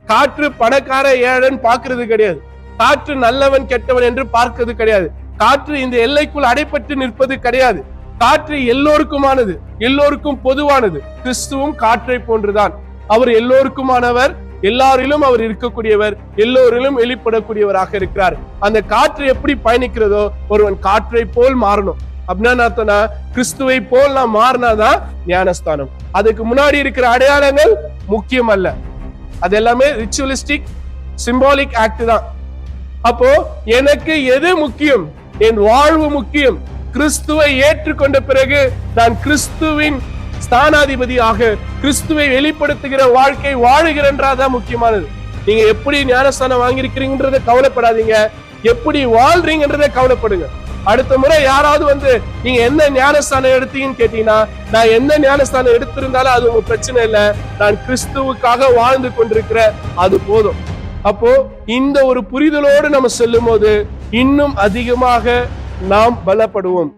காற்று பணக்கார ஏழன் பார்க்கிறது கிடையாது. காற்று நல்லவன் கெட்டவன் என்று பார்க்கிறது கிடையாது. காற்று இந்த எல்லைக்குள் அடைப்பட்டு நிற்பது கிடையாது. காற்று எல்லோருக்குமானது, எல்லோருக்கும் பொதுவானது. கிறிஸ்துவும் காற்றை போன்றுதான். அவர் எல்லோருக்குமானவர், எல்லாரிலும் அவர் இருக்கக்கூடியவர், எல்லோரிலும் வெளிப்படக்கூடியவராக இருக்கிறார். அந்த காற்று எப்படி பயணிக்கிறதோ ஒருவன் காற்றை போல் மாறணும். அப்படின்னா கிறிஸ்துவை போல் நான் மாறினாதான் ஞானஸ்தானம். அதுக்கு முன்னாடி இருக்கிற அடையாளங்கள் முக்கியம் அல்ல. அது எல்லாமே ரிச்சுவலிஸ்டிக் சிம்பாலிக் ஆக்ட் தான். அப்போ எனக்கு எது முக்கியம்? என் வாழ்வு முக்கியம். கிறிஸ்துவை ஏற்றுக்கொண்ட பிறகு நான் கிறிஸ்துவின் ஸ்தானாதிபதியாக கிறிஸ்துவை வெளிப்படுத்துகிற வாழ்க்கை வாழுகிறன்றதான் முக்கியமானது. நீங்க எப்படி ஞானஸ்தானம் வாங்கியிருக்கிறீங்கன்றத கவலைப்படாதீங்க, எப்படி வாழ்றீங்கன்றத கவலைப்படுங்க. அடுத்த முறை யாராவது நீங்க என்ன ஞானஸ்தானம் எடுத்தீங்கன்னு கேட்டீங்கன்னா, நான் என்ன ஞானஸ்தானம் எடுத்திருந்தாலும் அது உங்க பிரச்சனை இல்லை, நான் கிறிஸ்துவுக்காக வாழ்ந்து கொண்டிருக்கிற அது போதும். அப்போ இந்த ஒரு புரிதலோடு நம்ம செல்லும் போது இன்னும் அதிகமாக நாம் பலப்படுவோம்.